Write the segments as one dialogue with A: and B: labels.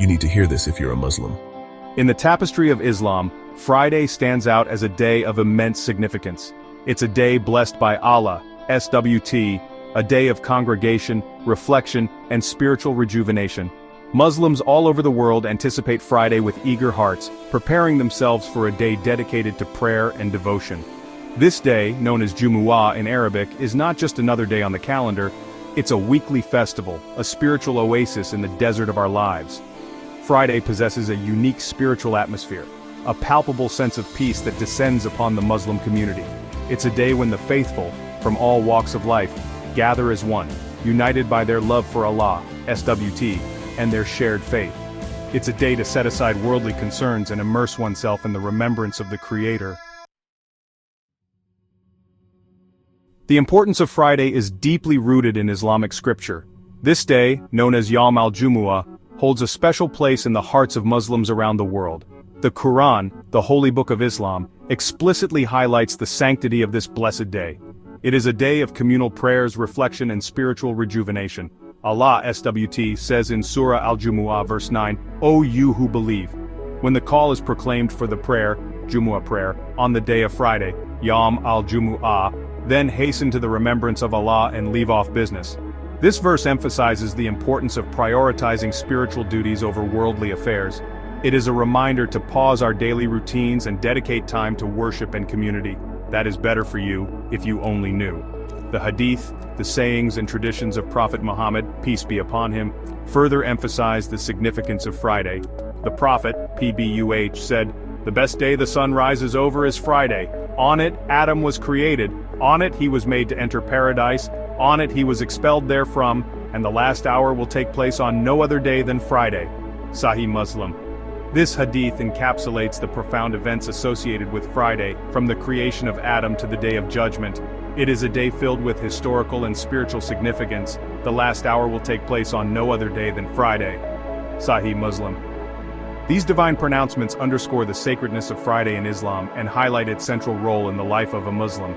A: You need to hear this if you're a Muslim.
B: In the tapestry of Islam, Friday stands out as a day of immense significance. It's a day blessed by Allah, SWT, a day of congregation, reflection, and spiritual rejuvenation. Muslims all over the world anticipate Friday with eager hearts, preparing themselves for a day dedicated to prayer and devotion. This day, known as Jumu'ah in Arabic, is not just another day on the calendar, it's a weekly festival, a spiritual oasis in the desert of our lives. Friday possesses a unique spiritual atmosphere, a palpable sense of peace that descends upon the Muslim community. It's a day when the faithful, from all walks of life, gather as one, united by their love for Allah, SWT, and their shared faith. It's a day to set aside worldly concerns and immerse oneself in the remembrance of the Creator. The importance of Friday is deeply rooted in Islamic scripture. This day, known as Yawm al-Jumu'ah, holds a special place in the hearts of Muslims around the world. The Quran, the holy book of Islam, explicitly highlights the sanctity of this blessed day. It is a day of communal prayers, reflection, and spiritual rejuvenation. Allah SWT says in Surah Al-Jumu'ah verse 9, "O you who believe." When the call is proclaimed for the prayer, Jumu'ah prayer, on the day of Friday, Yawm al-Jumu'ah, then hasten to the remembrance of Allah and leave off business. This verse emphasizes the importance of prioritizing spiritual duties over worldly affairs. It is a reminder to pause our daily routines and dedicate time to worship and community. That is better for you, if you only knew. The hadith, the sayings and traditions of Prophet Muhammad, peace be upon him, further emphasize the significance of Friday. The Prophet, PBUH, said, "The best day the sun rises over is Friday. On it, Adam was created. On it, he was made to enter paradise. On it, he was expelled therefrom, and the last hour will take place on no other day than Friday." Sahih Muslim. This hadith encapsulates the profound events associated with Friday, from the creation of Adam to the Day of Judgment. It is a day filled with historical and spiritual significance. The last hour will take place on no other day than Friday. Sahih Muslim. These divine pronouncements underscore the sacredness of Friday in Islam and highlight its central role in the life of a Muslim.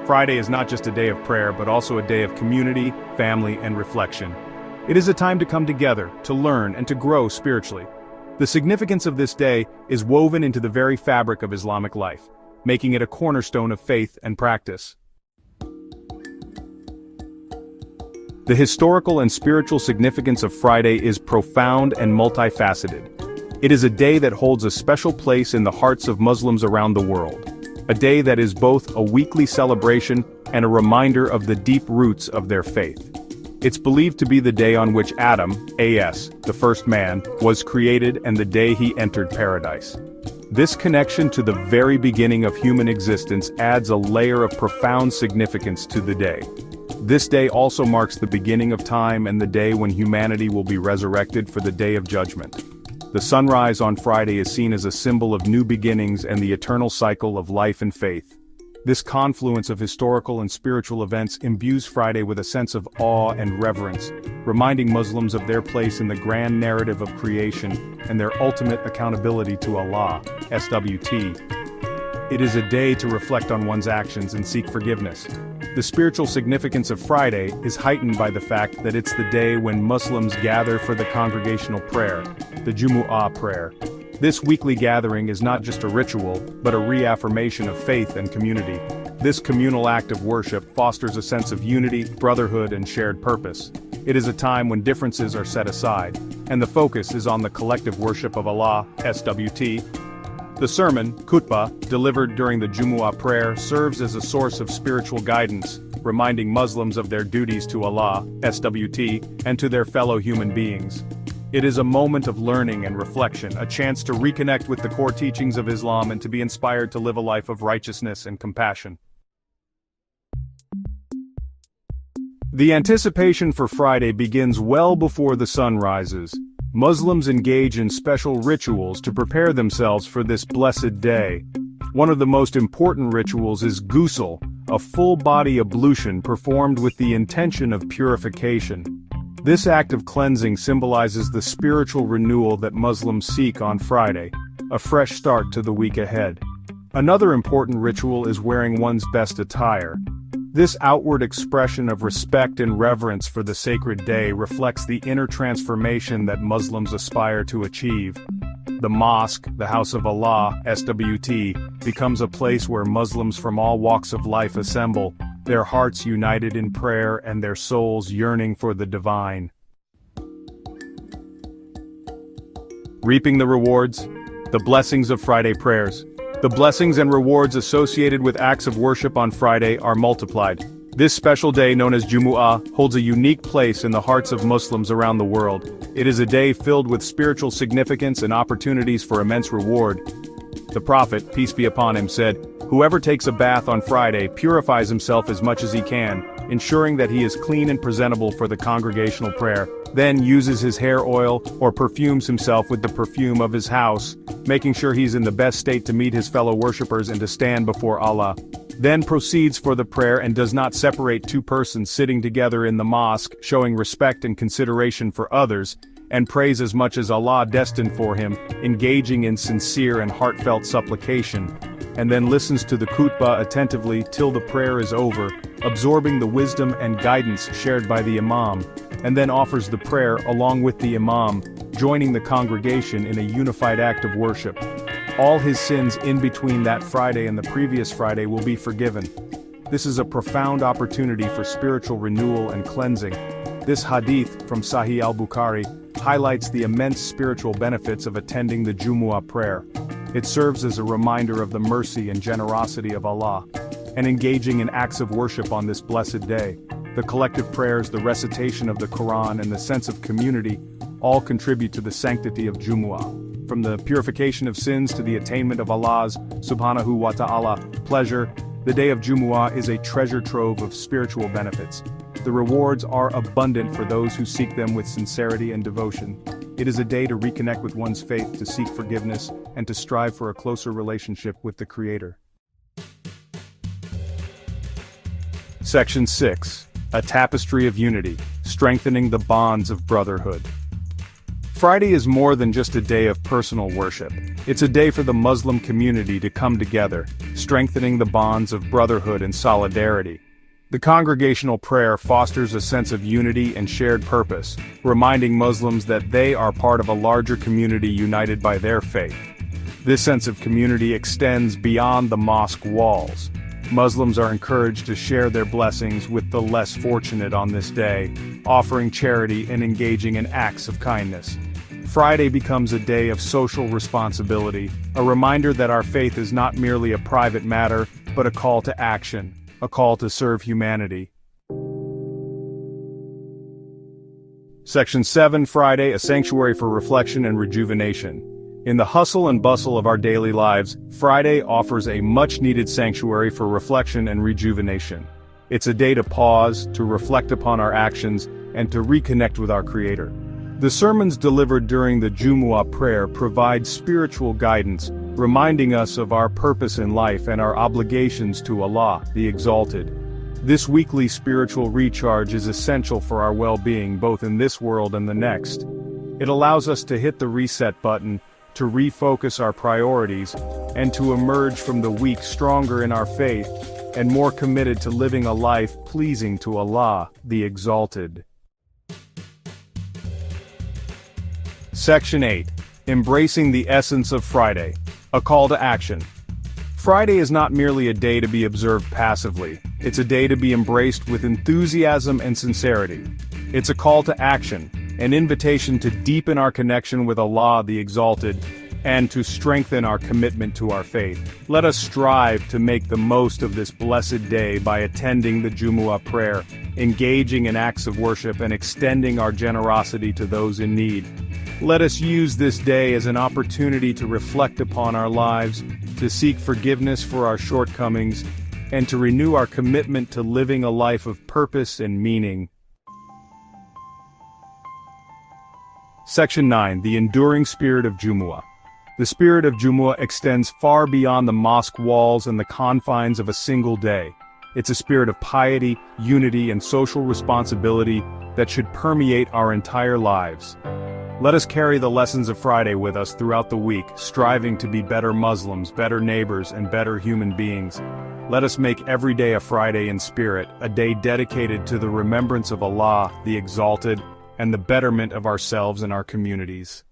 B: Friday is not just a day of prayer, but also a day of community, family, and reflection. It is a time to come together, to learn, and to grow spiritually. The significance of this day is woven into the very fabric of Islamic life, making it a cornerstone of faith and practice. The historical and spiritual significance of Friday is profound and multifaceted. It is a day that holds a special place in the hearts of Muslims around the world. A day that is both a weekly celebration and a reminder of the deep roots of their faith. It's believed to be the day on which Adam, AS, the first man, was created and the day he entered paradise. This connection to the very beginning of human existence adds a layer of profound significance to the day. This day also marks the beginning of time and the day when humanity will be resurrected for the Day of Judgment. The sunrise on Friday is seen as a symbol of new beginnings and the eternal cycle of life and faith. This confluence of historical and spiritual events imbues Friday with a sense of awe and reverence, reminding Muslims of their place in the grand narrative of creation and their ultimate accountability to Allah, SWT. It is a day to reflect on one's actions and seek forgiveness. The spiritual significance of Friday is heightened by the fact that it's the day when Muslims gather for the congregational prayer, the Jumu'ah prayer. This weekly gathering is not just a ritual, but a reaffirmation of faith and community. This communal act of worship fosters a sense of unity, brotherhood, and shared purpose. It is a time when differences are set aside, and the focus is on the collective worship of Allah, SWT. The sermon, Khutbah, delivered during the Jumu'ah prayer serves as a source of spiritual guidance, reminding Muslims of their duties to Allah, SWT, and to their fellow human beings. It is a moment of learning and reflection, a chance to reconnect with the core teachings of Islam and to be inspired to live a life of righteousness and compassion. The anticipation for Friday begins well before the sun rises. Muslims engage in special rituals to prepare themselves for this blessed day. One of the most important rituals is Ghusl, a full-body ablution performed with the intention of purification. This act of cleansing symbolizes the spiritual renewal that Muslims seek on Friday, a fresh start to the week ahead. Another important ritual is wearing one's best attire. This outward expression of respect and reverence for the sacred day reflects the inner transformation that Muslims aspire to achieve. The mosque, the House of Allah, SWT, becomes a place where Muslims from all walks of life assemble, their hearts united in prayer and their souls yearning for the divine. Reaping the rewards, the blessings of Friday prayers. The blessings and rewards associated with acts of worship on Friday are multiplied. This special day, known as Jumu'ah, holds a unique place in the hearts of Muslims around the world. It is a day filled with spiritual significance and opportunities for immense reward. The Prophet, peace be upon him, said, "Whoever takes a bath on Friday purifies himself as much as he can, ensuring that he is clean and presentable for the congregational prayer, then uses his hair oil or perfumes himself with the perfume of his house, making sure he's in the best state to meet his fellow worshippers and to stand before Allah. Then proceeds for the prayer and does not separate two persons sitting together in the mosque, showing respect and consideration for others, and prays as much as Allah destined for him, engaging in sincere and heartfelt supplication, and then listens to the Khutbah attentively till the prayer is over, absorbing the wisdom and guidance shared by the Imam, and then offers the prayer along with the Imam, joining the congregation in a unified act of worship. All his sins in between that Friday and the previous Friday will be forgiven. This is a profound opportunity for spiritual renewal and cleansing. This hadith from Sahih al-Bukhari highlights the immense spiritual benefits of attending the Jumu'ah prayer. It serves as a reminder of the mercy and generosity of Allah, and engaging in acts of worship on this blessed day. The collective prayers, the recitation of the Quran, and the sense of community all contribute to the sanctity of Jumu'ah. From the purification of sins to the attainment of Allah's subhanahu wa ta'ala pleasure, the day of Jumu'ah is a treasure trove of spiritual benefits. The rewards are abundant for those who seek them with sincerity and devotion. It is a day to reconnect with one's faith, to seek forgiveness, and to strive for a closer relationship with the Creator. Section 6. A Tapestry of Unity, Strengthening the Bonds of Brotherhood. Friday is more than just a day of personal worship. It's a day for the Muslim community to come together, strengthening the bonds of brotherhood and solidarity. The congregational prayer fosters a sense of unity and shared purpose, reminding Muslims that they are part of a larger community united by their faith. This sense of community extends beyond the mosque walls. Muslims are encouraged to share their blessings with the less fortunate on this day, offering charity and engaging in acts of kindness. Friday becomes a day of social responsibility, a reminder that our faith is not merely a private matter, but a call to action, a call to serve humanity. Section 7. Friday, a sanctuary for reflection and rejuvenation. In the hustle and bustle of our daily lives, Friday offers a much-needed sanctuary for reflection and rejuvenation. It's a day to pause, to reflect upon our actions, and to reconnect with our Creator. The sermons delivered during the Jumu'ah prayer provide spiritual guidance, reminding us of our purpose in life and our obligations to Allah, the Exalted. This weekly spiritual recharge is essential for our well-being both in this world and the next. It allows us to hit the reset button, to refocus our priorities, and to emerge from the week stronger in our faith, and more committed to living a life pleasing to Allah, the Exalted. Section 8. Embracing the Essence of Friday. A Call to Action. Friday is not merely a day to be observed passively, it's a day to be embraced with enthusiasm and sincerity. It's a call to action, an invitation to deepen our connection with Allah the Exalted, and to strengthen our commitment to our faith. Let us strive to make the most of this blessed day by attending the Jumu'ah prayer, engaging in acts of worship, and extending our generosity to those in need. Let us use this day as an opportunity to reflect upon our lives, to seek forgiveness for our shortcomings, and to renew our commitment to living a life of purpose and meaning. Section 9. The Enduring Spirit of Jumu'ah. The spirit of Jumu'ah extends far beyond the mosque walls and the confines of a single day. It's a spirit of piety, unity, and social responsibility that should permeate our entire lives. Let us carry the lessons of Friday with us throughout the week, striving to be better Muslims, better neighbors, and better human beings. Let us make every day a Friday in spirit, a day dedicated to the remembrance of Allah, the Exalted, and the betterment of ourselves and our communities.